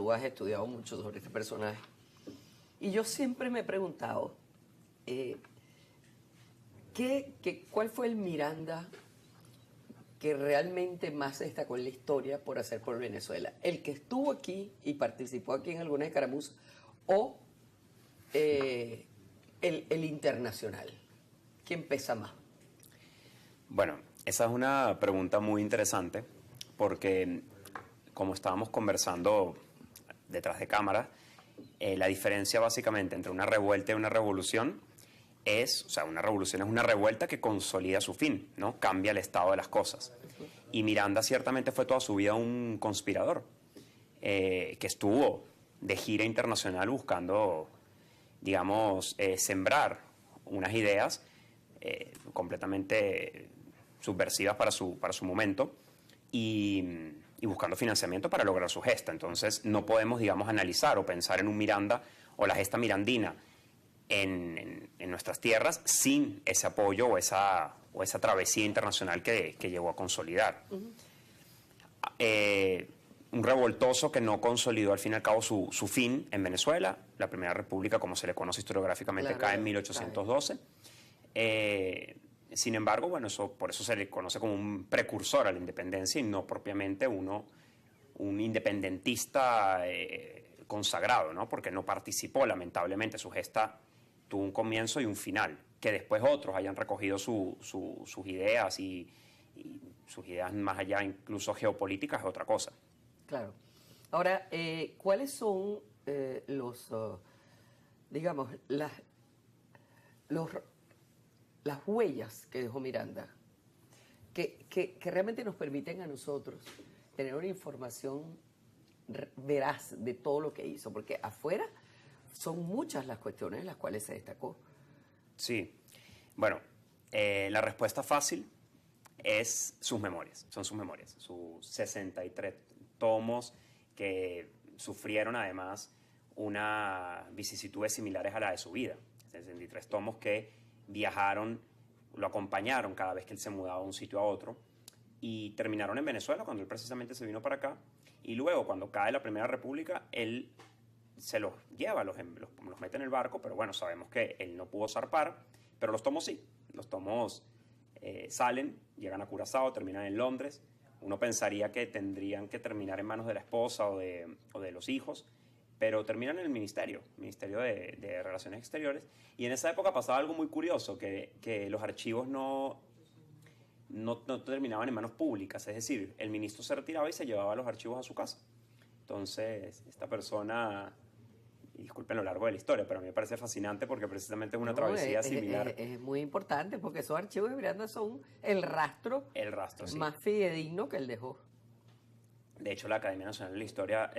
tú has estudiado mucho sobre este personaje. Y yo siempre me he preguntado, ¿cuál fue el Miranda que realmente más se destacó en la historia por hacer por Venezuela? ¿El que estuvo aquí y participó aquí en alguna escaramuza o el internacional? ¿Quién pesa más? Bueno, esa es una pregunta muy interesante porque, como estábamos conversando detrás de cámara, la diferencia básicamente entre una revuelta y una revolución es, o sea, una revolución es una revuelta que consolida su fin, ¿no? Cambia el estado de las cosas. Y Miranda ciertamente fue toda su vida un conspirador, que estuvo de gira internacional buscando, digamos, sembrar unas ideas completamente subversivas para su momento y buscando financiamiento para lograr su gesta. Entonces no podemos, digamos, analizar o pensar en un Miranda o la gesta mirandina en nuestras tierras sin ese apoyo o esa travesía internacional que llegó a consolidar. Un revoltoso que no consolidó al fin y al cabo su fin en Venezuela. La Primera República, como se le conoce historiográficamente, claro, cae en 1812. Sin embargo, bueno, por eso se le conoce como un precursor a la independencia y no propiamente un independentista consagrado, ¿no? Porque no participó, lamentablemente. Su gesta tuvo un comienzo y un final. Que después otros hayan recogido sus ideas y sus ideas más allá, incluso geopolíticas, es otra cosa. Claro. Ahora, ¿cuáles son digamos, las huellas que dejó Miranda que realmente nos permiten a nosotros tener una información veraz de todo lo que hizo? Porque afuera son muchas las cuestiones en las cuales se destacó. Sí. Bueno, la respuesta fácil es sus memorias. Son sus memorias. Sus 63 tomos que sufrieron además unas vicisitudes similares a la de su vida. 63 tomos que viajaron, lo acompañaron cada vez que él se mudaba de un sitio a otro y terminaron en Venezuela cuando él precisamente se vino para acá. Y luego, cuando cae la Primera República, él se los lleva, los mete en el barco, pero bueno, sabemos que él no pudo zarpar, pero los tomos sí. Los tomos salen, llegan a Curazao, terminan en Londres. Uno pensaría que tendrían que terminar en manos de la esposa o de los hijos, pero terminan en el Ministerio de Relaciones Exteriores. Y en esa época pasaba algo muy curioso, que los archivos no terminaban en manos públicas, es decir, el ministro se retiraba y se llevaba los archivos a su casa. Entonces, esta persona, y disculpen lo largo de la historia, pero a mí me parece fascinante porque precisamente es una travesía similar. Es muy importante porque esos archivos de Miranda son el rastro Sí, más fidedigno que él dejó. De hecho, la Academia Nacional de la Historia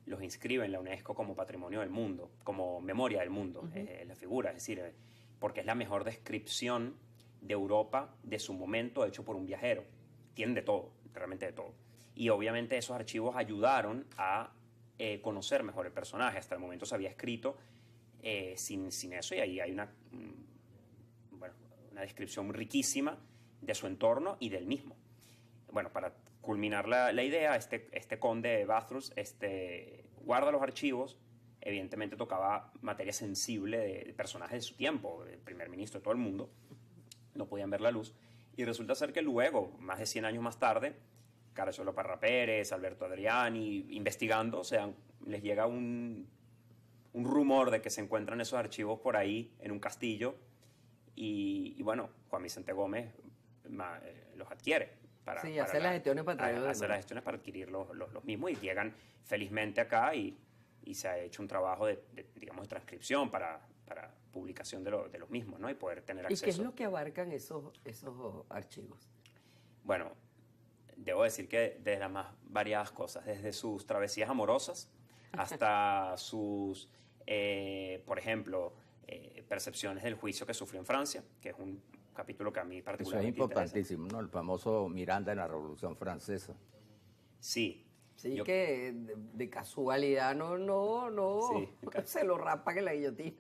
los inscribe en la UNESCO como Patrimonio del Mundo, como Memoria del Mundo, la figura, es decir, porque es la mejor descripción de Europa de su momento hecho por un viajero. Tienen de todo, realmente de todo. Y obviamente esos archivos ayudaron a conocer mejor el personaje. Hasta el momento se había escrito sin eso, y ahí hay una descripción riquísima de su entorno y del mismo. Bueno, para culminar la idea, este conde Bathurst guarda los archivos. Evidentemente tocaba materia sensible de personajes de su tiempo, el primer ministro de todo el mundo. No podían ver la luz. Y resulta ser que luego, más de 100 años más tarde, Caracciolo Parra Pérez, Alberto Adriani, investigando, les llega un rumor de que se encuentran esos archivos por ahí en un castillo y bueno, Juan Vicente Gómez los adquiere. Hacer las gestiones para traerlos. Hacer las gestiones para adquirir los mismos y llegan felizmente acá y se ha hecho un trabajo de transcripción para publicación de los mismos, ¿no? Y poder tener acceso. ¿Y qué es lo que abarcan esos archivos? Bueno, debo decir que de las más variadas cosas, desde sus travesías amorosas hasta sus, por ejemplo, percepciones del juicio que sufrió en Francia, que es un capítulo que a mí particularmente Eso es importantísimo, ¿no? El famoso Miranda en la Revolución Francesa. Sí. Sí, que de casualidad no se lo rapan en la guillotina.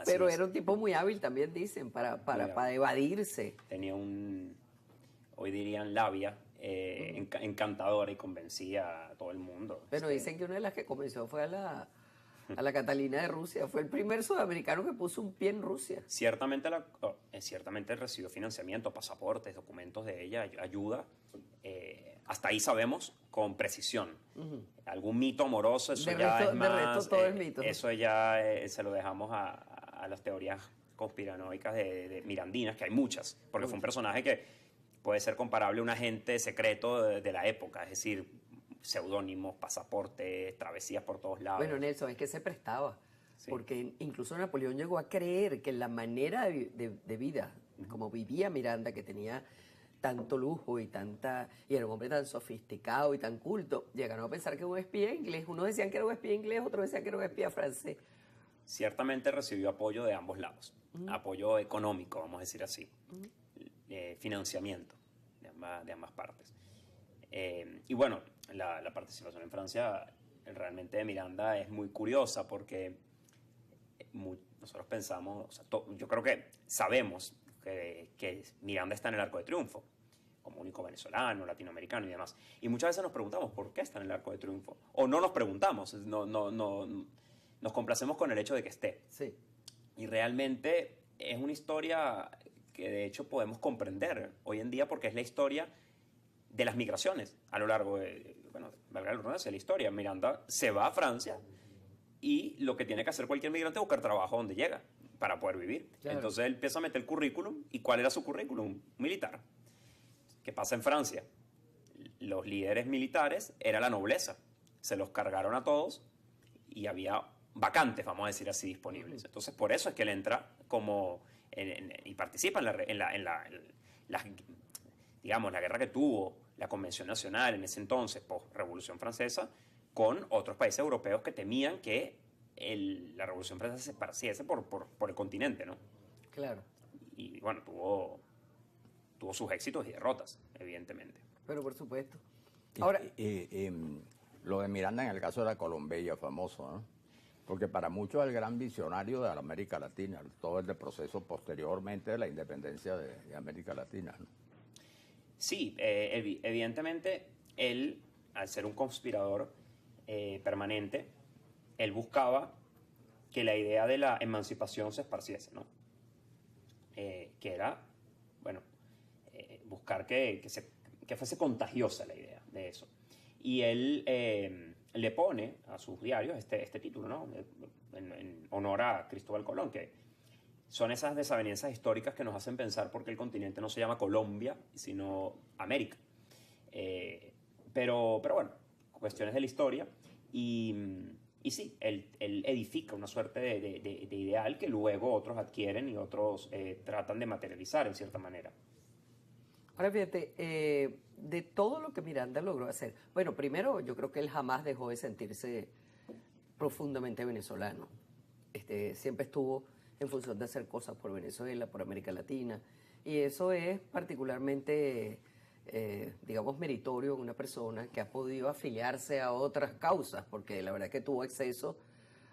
Pero era un tipo muy hábil también, dicen, para evadirse. Tenía hoy dirían labia encantadora y convencía a todo el mundo. Bueno, dicen que una de las que convenció fue a la Catalina de Rusia. Fue el primer sudamericano que puso un pie en Rusia. Ciertamente, ciertamente recibió financiamiento, pasaportes, documentos de ella, ayuda. Hasta ahí sabemos con precisión. Algún mito amoroso, eso ya es más... De resto todo es mito. Eso ya se lo dejamos a las teorías conspiranoicas de Mirandinas, que hay muchas, porque fue un personaje que puede ser comparable a un agente secreto de la época, es decir, seudónimos, pasaportes, travesías por todos lados. Bueno, Nelson, es que se prestaba, Sí. porque incluso Napoleón llegó a creer que la manera de vida, como vivía Miranda, que tenía tanto lujo y era un hombre tan sofisticado y tan culto, llegaron a pensar que era un espía inglés. Unos decían que era un espía inglés, otros decían que era un espía francés. Ciertamente recibió apoyo de ambos lados, apoyo económico, vamos a decir así, financiamiento de ambas partes. Y bueno, la participación en Francia realmente de Miranda es muy curiosa porque nosotros pensamos, o sea, yo creo que sabemos que Miranda está en el Arco de Triunfo, como único venezolano, latinoamericano y demás. Y muchas veces nos preguntamos por qué está en el Arco de Triunfo. O no nos preguntamos, nos complacemos con el hecho de que esté. Sí. Y realmente es una historia que de hecho podemos comprender hoy en día porque es la historia de las migraciones a lo largo valga la redundancia, la historia. Miranda se va a Francia y lo que tiene que hacer cualquier migrante es buscar trabajo donde llega para poder vivir. Claro. Entonces él empieza a meter el currículum. ¿Y cuál era su currículum? Militar. ¿Qué pasa en Francia? Los líderes militares era la nobleza. Se los cargaron a todos y había vacantes, vamos a decir así, disponibles. Entonces, por eso es que él entra y participa en la guerra que tuvo la Convención Nacional en ese entonces, post-Revolución Francesa, con otros países europeos que temían que la Revolución Francesa se esparciese por el continente, ¿no? Claro. Y bueno, tuvo sus éxitos y derrotas, evidentemente. Pero por supuesto. Ahora, Lo de Miranda en el caso de la Colombella, famoso, ¿no? Porque para muchos es el gran visionario de la América Latina, todo el proceso posteriormente de la independencia de América Latina, ¿no? Sí, evidentemente él, al ser un conspirador permanente, él buscaba que la idea de la emancipación se esparciese, ¿no? Que era, bueno, buscar que fuese contagiosa la idea de eso. Y él le pone a sus diarios este título, ¿no? En honor a Cristóbal Colón, que son esas desavenencias históricas que nos hacen pensar por qué el continente no se llama Colombia, sino América. Pero bueno, cuestiones de la historia. Y sí, él edifica una suerte de ideal que luego otros adquieren y otros tratan de materializar en cierta manera. ahora fíjate, de todo lo que Miranda logró hacer, bueno, primero yo creo que él jamás dejó de sentirse profundamente venezolano. Siempre estuvo en función de hacer cosas por Venezuela, por América Latina, y eso es particularmente, digamos, meritorio en una persona que ha podido afiliarse a otras causas, porque la verdad que tuvo acceso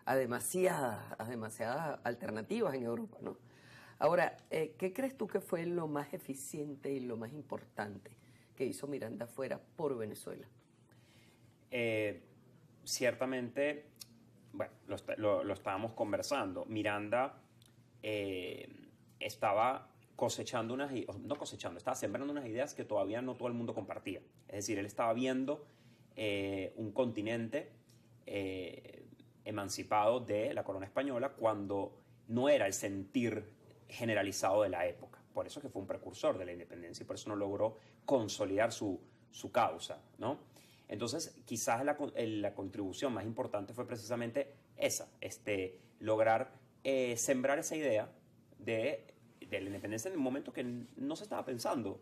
a demasiadas alternativas en Europa, ¿no? Ahora, ¿qué crees tú que fue lo más eficiente y lo más importante que hizo Miranda fuera por Venezuela? Ciertamente, bueno, lo estábamos conversando. Miranda estaba estaba sembrando unas ideas que todavía no todo el mundo compartía. Es decir, él estaba viendo un continente emancipado de la corona española cuando no era el sentir generalizado de la época. Por eso es que fue un precursor de la independencia y por eso no logró consolidar su causa, ¿no? Entonces, quizás la contribución más importante fue precisamente esa, lograr sembrar esa idea de la independencia en un momento que no se estaba pensando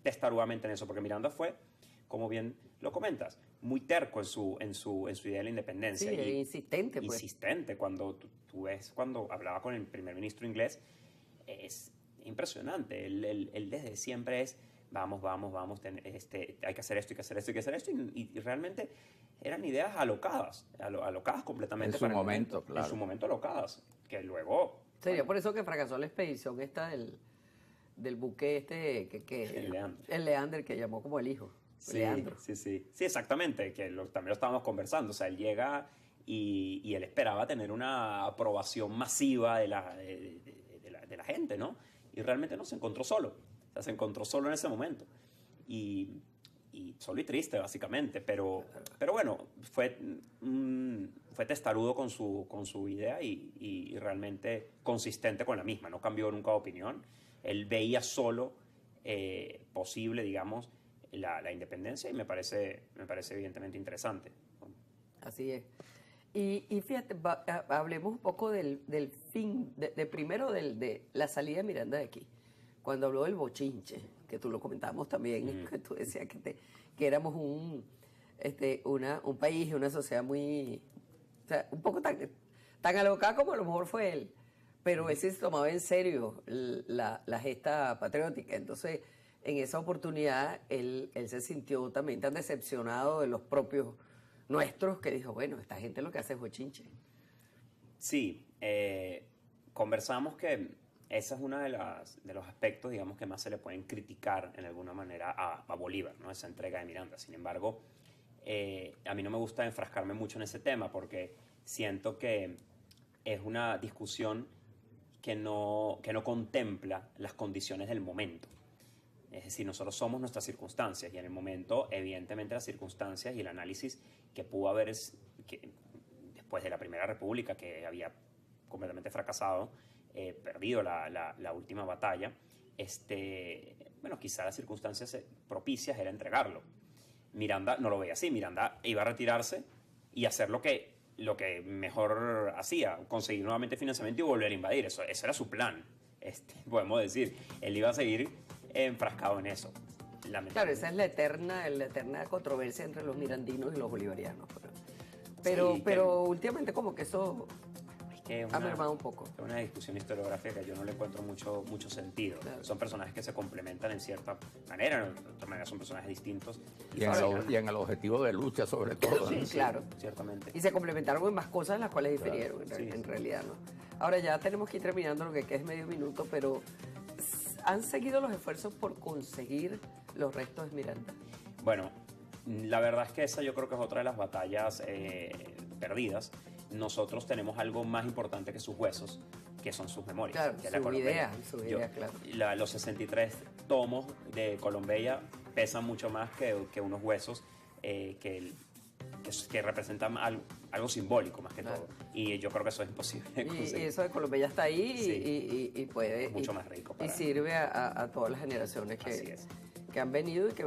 testarudamente en eso, porque Miranda fue, como bien lo comentas, muy terco en su idea de la independencia. Sí, insistente, pues. Insistente. Cuando tú ves, cuando hablaba con el primer ministro inglés, es impresionante. Él desde siempre es, vamos, hay que hacer esto, hay que hacer esto, hay que hacer esto, y realmente eran ideas alocadas completamente. En su momento, claro. En su momento alocadas, que luego... Sería por eso que fracasó la expedición esta del buque este el Leander, que llamó como el hijo. Sí, Leandro. sí, sí. Sí, exactamente, que también lo estábamos conversando. O sea, él llega y él esperaba tener una aprobación masiva de la gente, ¿no? Y realmente no, se encontró solo. O sea, se encontró solo en ese momento. Y solo y triste, básicamente. Pero bueno, fue testarudo con su idea y realmente consistente con la misma. No cambió nunca de opinión. Él veía solo posible, digamos, la independencia y me parece evidentemente interesante. Así es. Y fíjate, hablemos un poco del fin, primero de la salida de Miranda de aquí. Cuando habló del bochinche, que tú lo comentábamos también, que tú decías que éramos un país y una sociedad muy, o sea, un poco tan alocada como a lo mejor fue él, pero él sí se tomaba en serio la gesta patriótica. Entonces, en esa oportunidad, él se sintió también tan decepcionado de los propios nuestros que dijo, bueno, esta gente lo que hace es bochinche. Sí, conversamos que ese es uno de los aspectos, digamos, que más se le pueden criticar en alguna manera a Bolívar, ¿no? Esa entrega de Miranda. Sin embargo, a mí no me gusta enfrascarme mucho en ese tema porque siento que es una discusión que no contempla las condiciones del momento. Es decir, nosotros somos nuestras circunstancias y en el momento, evidentemente, las circunstancias y el análisis que pudo haber después de la Primera República, que había completamente fracasado, perdido la última batalla, bueno, quizá las circunstancias propicias era entregarlo. Miranda no lo veía así. Miranda iba a retirarse y hacer lo que mejor hacía, conseguir nuevamente financiamiento y volver a invadir. Eso era su plan, podemos decir. Él iba a seguir enfrascado en eso. Claro, esa es la eterna controversia entre los mirandinos y los bolivarianos. Pero últimamente como que eso ha mermado un poco. Es una discusión historiográfica que yo no le encuentro mucho sentido. Claro. Son personajes que se complementan en cierta manera, de otra manera son personajes distintos. Y en el objetivo de lucha, sobre todo. Sí, claro. Ciertamente. Y se complementaron en más cosas en las cuales difirieron, en realidad, ¿no? Ahora ya tenemos que ir terminando lo que queda es medio minuto, pero ¿han seguido los esfuerzos por conseguir los restos de Miranda? Bueno, la verdad es que esa yo creo que es otra de las batallas perdidas. Nosotros tenemos algo más importante que sus huesos, que son sus memorias. Claro, que su idea, claro. Los 63 tomos de Colombeya pesan mucho más que unos huesos que representan algo simbólico más que todo. Y yo creo que eso es imposible conseguir. Y eso de Colombeya está ahí y puede... Es mucho más rico. Y sirve a todas las generaciones que han venido y que